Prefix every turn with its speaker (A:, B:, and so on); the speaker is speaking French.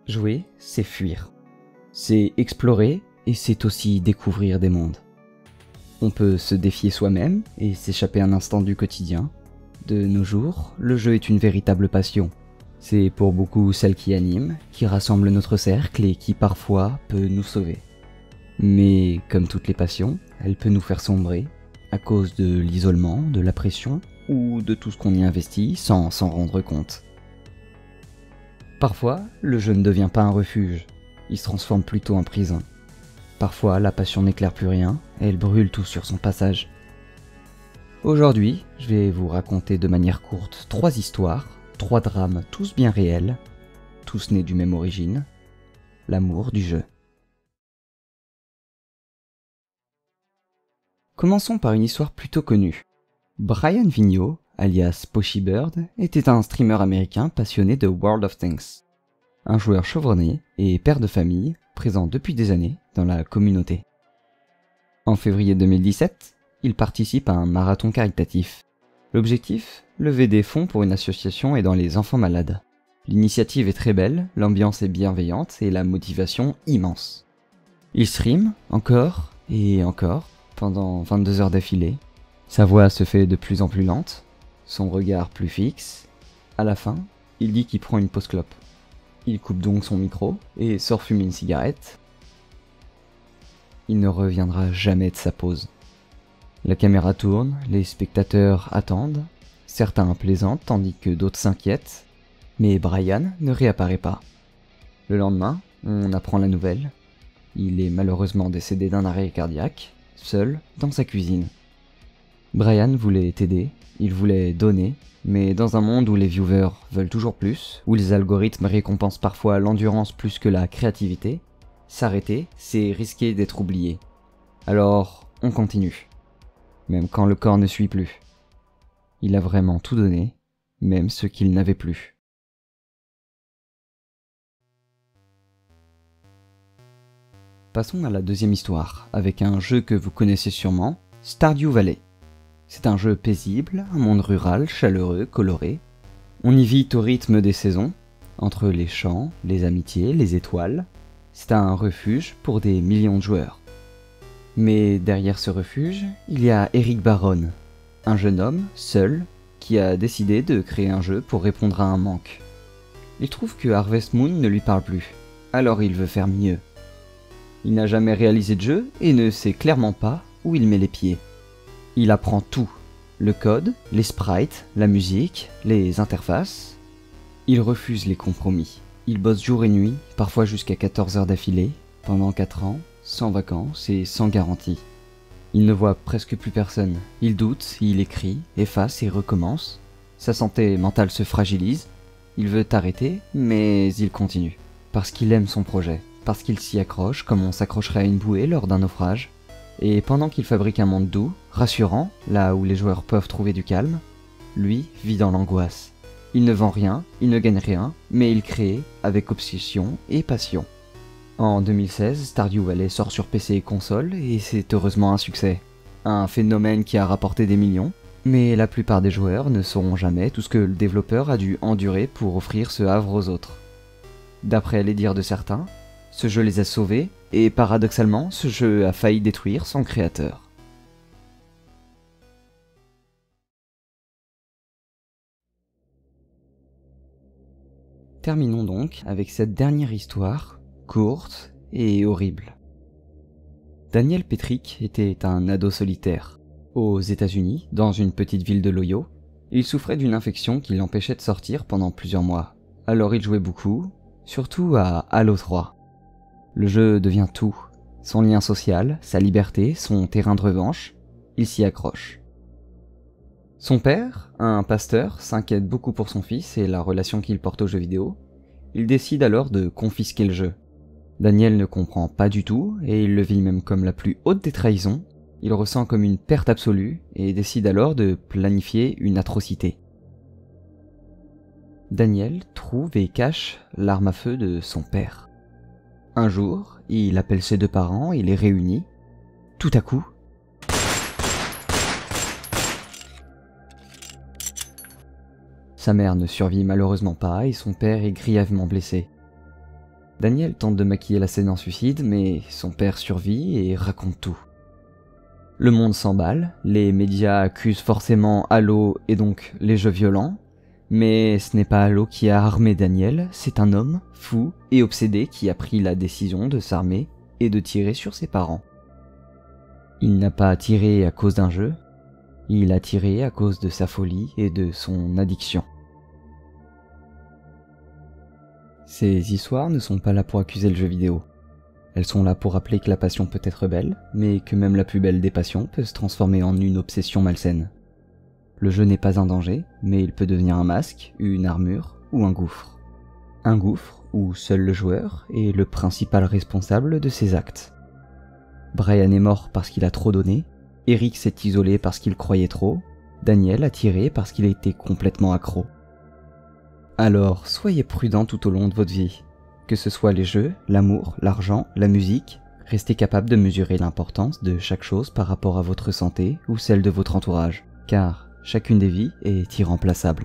A: Jouer, c'est fuir. C'est explorer et c'est aussi découvrir des mondes. On peut se défier soi-même et s'échapper un instant du quotidien. De nos jours, le jeu est une véritable passion. C'est pour beaucoup celle qui anime, qui rassemble notre cercle et qui parfois peut nous sauver. Mais comme toutes les passions, elle peut nous faire sombrer à cause de l'isolement, de la pression ou de tout ce qu'on y investit sans s'en rendre compte. Parfois, le jeu ne devient pas un refuge, il se transforme plutôt en prison. Parfois, la passion n'éclaire plus rien, et elle brûle tout sur son passage. Aujourd'hui, je vais vous raconter de manière courte 3 histoires, 3 drames tous bien réels, tous nés du même origine, l'amour du jeu. Commençons par une histoire plutôt connue. Brian Vigneault, alias Poshy Bird, était un streamer américain passionné de World of Tanks. Un joueur chevronné et père de famille, présent depuis des années dans la communauté. En février 2017, il participe à un marathon caritatif. L'objectif ? Lever des fonds pour une association aidant les enfants malades. L'initiative est très belle, l'ambiance est bienveillante et la motivation immense. Il stream encore et encore pendant 22 heures d'affilée. Sa voix se fait de plus en plus lente, son regard plus fixe. À la fin, il dit qu'il prend une pause clope. Il coupe donc son micro et sort fumer une cigarette. Il ne reviendra jamais de sa pause. La caméra tourne, les spectateurs attendent, certains plaisantent tandis que d'autres s'inquiètent, mais Brian ne réapparaît pas. Le lendemain, on apprend la nouvelle. Il est malheureusement décédé d'un arrêt cardiaque, seul dans sa cuisine. Brian voulait aider, il voulait donner, mais dans un monde où les viewers veulent toujours plus, où les algorithmes récompensent parfois l'endurance plus que la créativité, s'arrêter, c'est risquer d'être oublié. Alors, on continue. Même quand le corps ne suit plus. Il a vraiment tout donné, même ce qu'il n'avait plus. Passons à la deuxième histoire, avec un jeu que vous connaissez sûrement, Stardew Valley. C'est un jeu paisible, un monde rural, chaleureux, coloré. On y vit au rythme des saisons, entre les champs, les amitiés, les étoiles. C'est un refuge pour des millions de joueurs. Mais derrière ce refuge, il y a Eric Barron, un jeune homme, seul, qui a décidé de créer un jeu pour répondre à un manque. Il trouve que Harvest Moon ne lui parle plus, alors il veut faire mieux. Il n'a jamais réalisé de jeu et ne sait clairement pas où il met les pieds. Il apprend tout, le code, les sprites, la musique, les interfaces. Il refuse les compromis. Il bosse jour et nuit, parfois jusqu'à 14 heures d'affilée, pendant 4 ans, sans vacances et sans garantie. Il ne voit presque plus personne. Il doute, il écrit, efface et recommence. Sa santé mentale se fragilise. Il veut arrêter, mais il continue. Parce qu'il aime son projet. Parce qu'il s'y accroche comme on s'accrocherait à une bouée lors d'un naufrage. Et pendant qu'il fabrique un monde doux, rassurant, là où les joueurs peuvent trouver du calme, lui vit dans l'angoisse. Il ne vend rien, il ne gagne rien, mais il crée avec obsession et passion. En 2016, Stardew Valley sort sur PC et console, et c'est heureusement un succès. Un phénomène qui a rapporté des millions, mais la plupart des joueurs ne sauront jamais tout ce que le développeur a dû endurer pour offrir ce havre aux autres. D'après les dires de certains, ce jeu les a sauvés, et paradoxalement, ce jeu a failli détruire son créateur. Terminons donc avec cette dernière histoire, courte et horrible. Daniel Petrick était un ado solitaire. Aux États-Unis, dans une petite ville de l'Ohio, il souffrait d'une infection qui l'empêchait de sortir pendant plusieurs mois. Alors il jouait beaucoup, surtout à Halo 3. Le jeu devient tout. Son lien social, sa liberté, son terrain de revanche, il s'y accroche. Son père, un pasteur, s'inquiète beaucoup pour son fils et la relation qu'il porte aux jeux vidéo. Il décide alors de confisquer le jeu. Daniel ne comprend pas du tout et il le vit même comme la plus haute des trahisons. Il ressent comme une perte absolue et décide alors de planifier une atrocité. Daniel trouve et cache l'arme à feu de son père. Un jour, il appelle ses 2 parents et les réunit. Tout à coup, sa mère ne survit malheureusement pas et son père est grièvement blessé. Daniel tente de maquiller la scène en suicide, mais son père survit et raconte tout. Le monde s'emballe, les médias accusent forcément Halo et donc les jeux violents, mais ce n'est pas Halo qui a armé Daniel, c'est un homme fou et obsédé qui a pris la décision de s'armer et de tirer sur ses parents. Il n'a pas tiré à cause d'un jeu, il a tiré à cause de sa folie et de son addiction. Ces histoires ne sont pas là pour accuser le jeu vidéo. Elles sont là pour rappeler que la passion peut être belle, mais que même la plus belle des passions peut se transformer en une obsession malsaine. Le jeu n'est pas un danger, mais il peut devenir un masque, une armure ou un gouffre. Un gouffre où seul le joueur est le principal responsable de ses actes. Brian est mort parce qu'il a trop donné, Eric s'est isolé parce qu'il croyait trop, Daniel a tiré parce qu'il était complètement accro. Alors, soyez prudents tout au long de votre vie. Que ce soit les jeux, l'amour, l'argent, la musique, restez capable de mesurer l'importance de chaque chose par rapport à votre santé ou celle de votre entourage, car chacune des vies est irremplaçable.